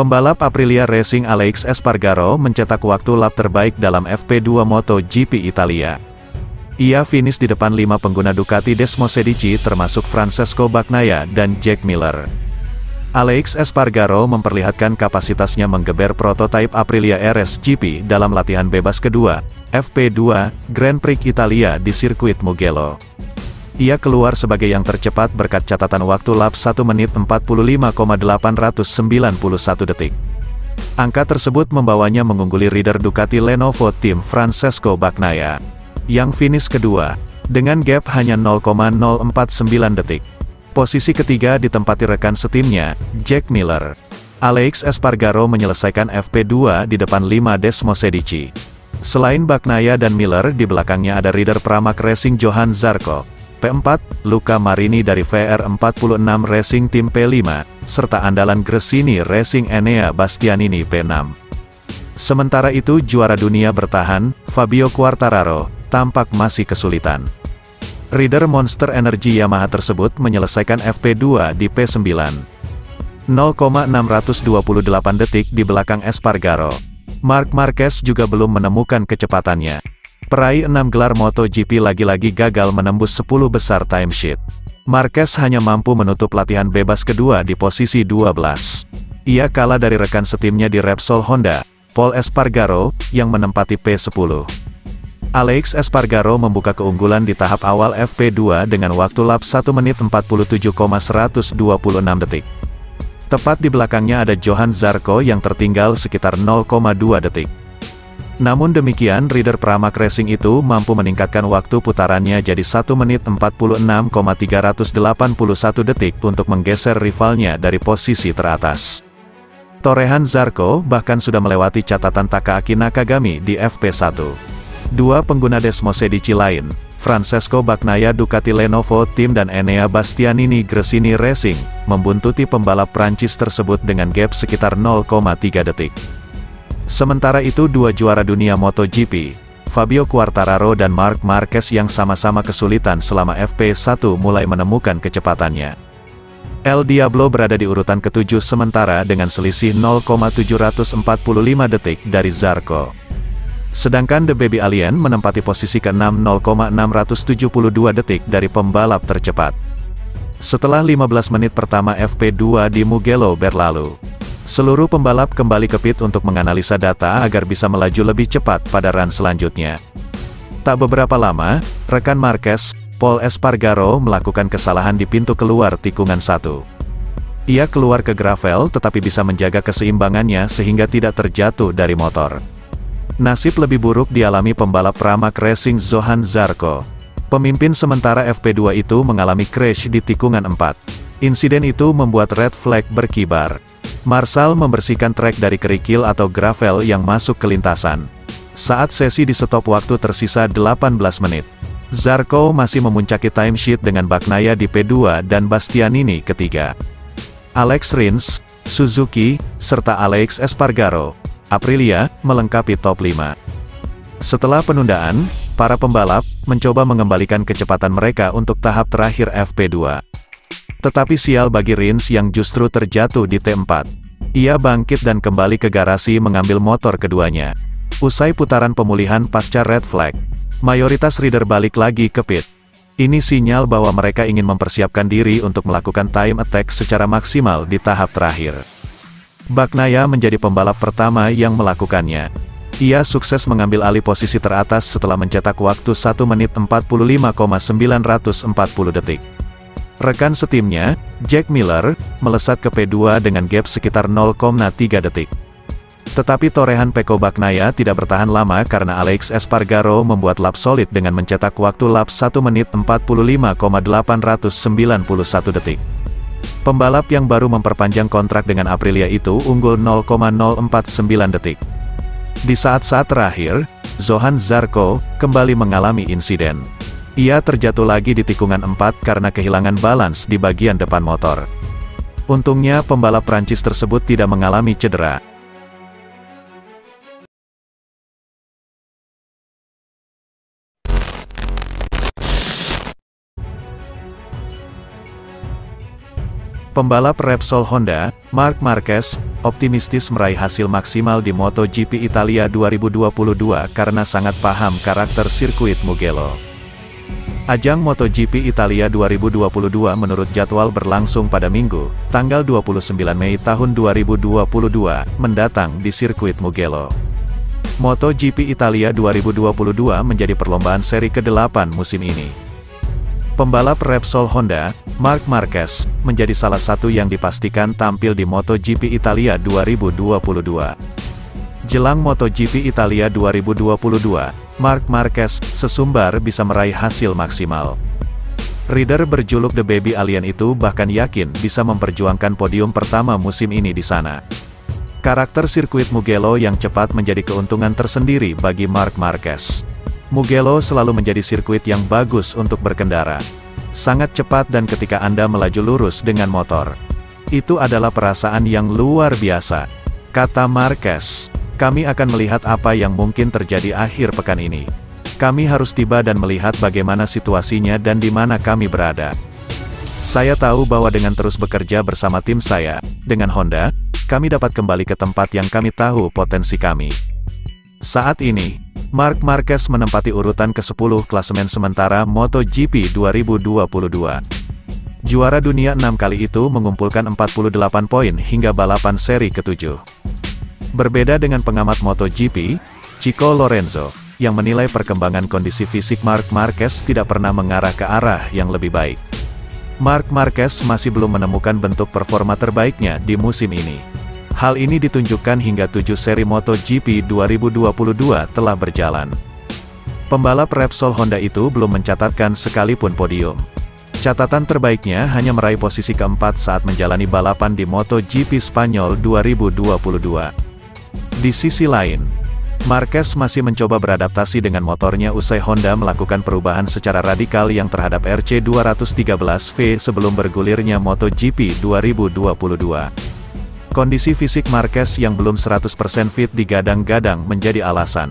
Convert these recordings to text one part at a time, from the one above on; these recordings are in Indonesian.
Pembalap Aprilia Racing Aleix Espargaro mencetak waktu lap terbaik dalam FP2 MotoGP Italia. Ia finish di depan 5 pengguna Ducati Desmosedici termasuk Francesco Bagnaia dan Jack Miller. Aleix Espargaro memperlihatkan kapasitasnya menggeber prototipe Aprilia RS GP dalam latihan bebas kedua, FP2, Grand Prix Italia di sirkuit Mugello. Ia keluar sebagai yang tercepat berkat catatan waktu lap 1 menit 45,891 detik. Angka tersebut membawanya mengungguli rider Ducati Lenovo tim Francesco Bagnaia, yang finish kedua, dengan gap hanya 0,049 detik. Posisi ketiga ditempati rekan setimnya, Jack Miller. Aleix Espargaro menyelesaikan FP2 di depan 5 Desmosedici. Selain Bagnaia dan Miller, di belakangnya ada rider Pramac Racing Johan Zarco, P4, Luca Marini dari VR46 Racing Team P5, serta andalan Gresini Racing Enea Bastianini P6. Sementara itu juara dunia bertahan, Fabio Quartararo, tampak masih kesulitan. Rider Monster Energy Yamaha tersebut menyelesaikan FP2 di P9. 0,628 detik di belakang Espargaro. Marc Marquez juga belum menemukan kecepatannya. Peraih 6 gelar MotoGP lagi-lagi gagal menembus 10 besar timesheet. Marquez hanya mampu menutup latihan bebas kedua di posisi 12. Ia kalah dari rekan setimnya di Repsol Honda, Pol Espargaro, yang menempati P10. Aleix Espargaro membuka keunggulan di tahap awal FP2 dengan waktu lap 1 menit 47,126 detik. Tepat di belakangnya ada Johan Zarco yang tertinggal sekitar 0,2 detik. Namun demikian rider Pramac Racing itu mampu meningkatkan waktu putarannya jadi 1 menit 46,381 detik untuk menggeser rivalnya dari posisi teratas. Torehan Zarco bahkan sudah melewati catatan Takaaki Nakagami di FP1. Dua pengguna Desmosedici lain, Francesco Bagnaia Ducati Lenovo Team dan Enea Bastianini Gresini Racing, membuntuti pembalap Prancis tersebut dengan gap sekitar 0,3 detik. Sementara itu dua juara dunia MotoGP, Fabio Quartararo dan Marc Marquez yang sama-sama kesulitan selama FP1 mulai menemukan kecepatannya. El Diablo berada di urutan ke-7 sementara dengan selisih 0,745 detik dari Zarco. Sedangkan The Baby Alien menempati posisi ke-6 0,672 detik dari pembalap tercepat. Setelah 15 menit pertama FP2 di Mugello berlalu, seluruh pembalap kembali ke pit untuk menganalisa data agar bisa melaju lebih cepat pada run selanjutnya. Tak beberapa lama, rekan Marquez, Pol Espargaro melakukan kesalahan di pintu keluar tikungan 1. Ia keluar ke gravel tetapi bisa menjaga keseimbangannya sehingga tidak terjatuh dari motor. Nasib lebih buruk dialami pembalap Pramac Racing Johan Zarco. Pemimpin sementara FP2 itu mengalami crash di tikungan 4. Insiden itu membuat red flag berkibar. Marshall membersihkan trek dari kerikil atau gravel yang masuk ke lintasan. Saat sesi di stop waktu tersisa 18 menit. Zarco masih memuncaki timesheet dengan Bagnaia di P2 dan Bastianini ketiga. Alex Rins, Suzuki, serta Aleix Espargaro, Aprilia, melengkapi top 5. Setelah penundaan, para pembalap mencoba mengembalikan kecepatan mereka untuk tahap terakhir FP2. Tetapi sial bagi Rins yang justru terjatuh di T4. Ia bangkit dan kembali ke garasi mengambil motor keduanya. Usai putaran pemulihan pasca red flag, mayoritas rider balik lagi ke pit. Ini sinyal bahwa mereka ingin mempersiapkan diri untuk melakukan time attack secara maksimal di tahap terakhir. Bagnaia menjadi pembalap pertama yang melakukannya. Ia sukses mengambil alih posisi teratas setelah mencetak waktu 1 menit 45,940 detik. Rekan setimnya, Jack Miller, melesat ke P2 dengan gap sekitar 0,3 detik. Tetapi torehan Pecco Bagnaia tidak bertahan lama karena Aleix Espargaro membuat lap solid dengan mencetak waktu lap 1 menit 45,891 detik. Pembalap yang baru memperpanjang kontrak dengan Aprilia itu unggul 0,049 detik. Di saat-saat terakhir, Johan Zarco kembali mengalami insiden. Ia terjatuh lagi di tikungan 4 karena kehilangan balans di bagian depan motor. Untungnya pembalap Prancis tersebut tidak mengalami cedera. Pembalap Repsol Honda, Marc Marquez, optimistis meraih hasil maksimal di MotoGP Italia 2022 karena sangat paham karakter sirkuit Mugello. Ajang MotoGP Italia 2022 menurut jadwal berlangsung pada Minggu, tanggal 29 Mei tahun 2022, mendatang di sirkuit Mugello. MotoGP Italia 2022 menjadi perlombaan seri ke-8 musim ini. Pembalap Repsol Honda, Marc Marquez, menjadi salah satu yang dipastikan tampil di MotoGP Italia 2022. Jelang MotoGP Italia 2022, Marc Marquez sesumbar bisa meraih hasil maksimal. Rider berjuluk The Baby Alien itu bahkan yakin bisa memperjuangkan podium pertama musim ini di sana. Karakter sirkuit Mugello yang cepat menjadi keuntungan tersendiri bagi Marc Marquez. Mugello selalu menjadi sirkuit yang bagus untuk berkendara. Sangat cepat dan ketika Anda melaju lurus dengan motor. Itu adalah perasaan yang luar biasa. Kata Marquez, kami akan melihat apa yang mungkin terjadi akhir pekan ini. Kami harus tiba dan melihat bagaimana situasinya dan di mana kami berada. Saya tahu bahwa dengan terus bekerja bersama tim saya, dengan Honda, kami dapat kembali ke tempat yang kami tahu potensi kami. Saat ini, Marc Marquez menempati urutan ke-10 klasemen sementara MotoGP 2022. Juara dunia 6 kali itu mengumpulkan 48 poin hingga balapan seri ke-7. Berbeda dengan pengamat MotoGP, Chico Lorenzo, yang menilai perkembangan kondisi fisik Marc Marquez tidak pernah mengarah ke arah yang lebih baik. Marc Marquez masih belum menemukan bentuk performa terbaiknya di musim ini. Hal ini ditunjukkan hingga 7 seri MotoGP 2022 telah berjalan. Pembalap Repsol Honda itu belum mencatatkan sekalipun podium. Catatan terbaiknya hanya meraih posisi keempat saat menjalani balapan di MotoGP Spanyol 2022. Di sisi lain, Marquez masih mencoba beradaptasi dengan motornya usai Honda melakukan perubahan secara radikal yang terhadap RC213V sebelum bergulirnya MotoGP 2022. Kondisi fisik Marquez yang belum 100% fit digadang-gadang menjadi alasan.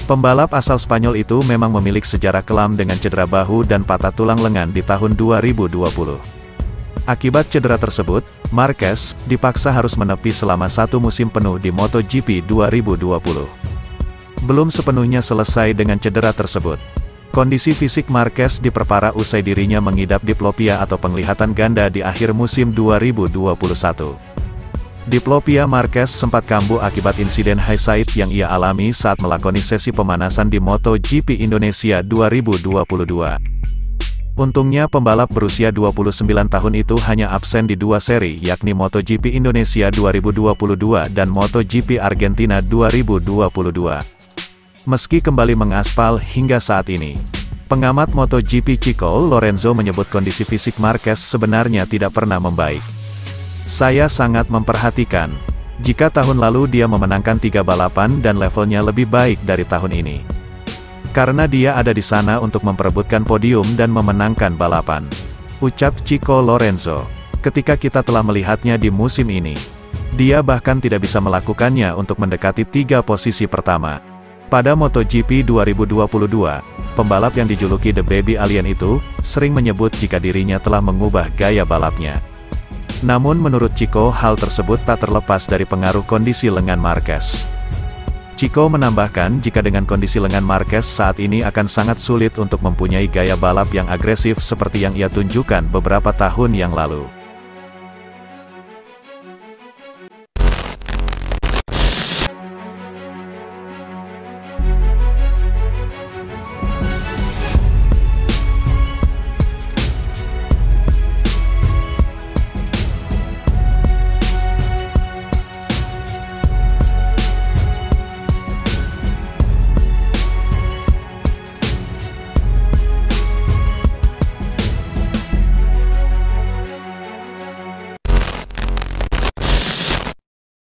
Pembalap asal Spanyol itu memang memiliki sejarah kelam dengan cedera bahu dan patah tulang lengan di tahun 2020. Akibat cedera tersebut, Marquez dipaksa harus menepi selama 1 musim penuh di MotoGP 2020. Belum sepenuhnya selesai dengan cedera tersebut. Kondisi fisik Marquez diperparah usai dirinya mengidap diplopia atau penglihatan ganda di akhir musim 2021. Diplopia Marquez sempat kambuh akibat insiden high sight yang ia alami saat melakoni sesi pemanasan di MotoGP Indonesia 2022. Untungnya pembalap berusia 29 tahun itu hanya absen di 2 seri yakni MotoGP Indonesia 2022 dan MotoGP Argentina 2022. Meski kembali mengaspal hingga saat ini, pengamat MotoGP Chico Lorenzo menyebut kondisi fisik Marquez sebenarnya tidak pernah membaik. Saya sangat memperhatikan. Jika tahun lalu dia memenangkan 3 balapan dan levelnya lebih baik dari tahun ini. Karena dia ada di sana untuk memperebutkan podium dan memenangkan balapan. Ucap Chico Lorenzo. Ketika kita telah melihatnya di musim ini, dia bahkan tidak bisa melakukannya untuk mendekati 3 posisi pertama. Pada MotoGP 2022, pembalap yang dijuluki The Baby Alien itu, sering menyebut jika dirinya telah mengubah gaya balapnya. Namun menurut Chico hal tersebut tak terlepas dari pengaruh kondisi lengan Marquez. Chico menambahkan jika dengan kondisi lengan Marquez saat ini akan sangat sulit untuk mempunyai gaya balap yang agresif seperti yang ia tunjukkan beberapa tahun yang lalu.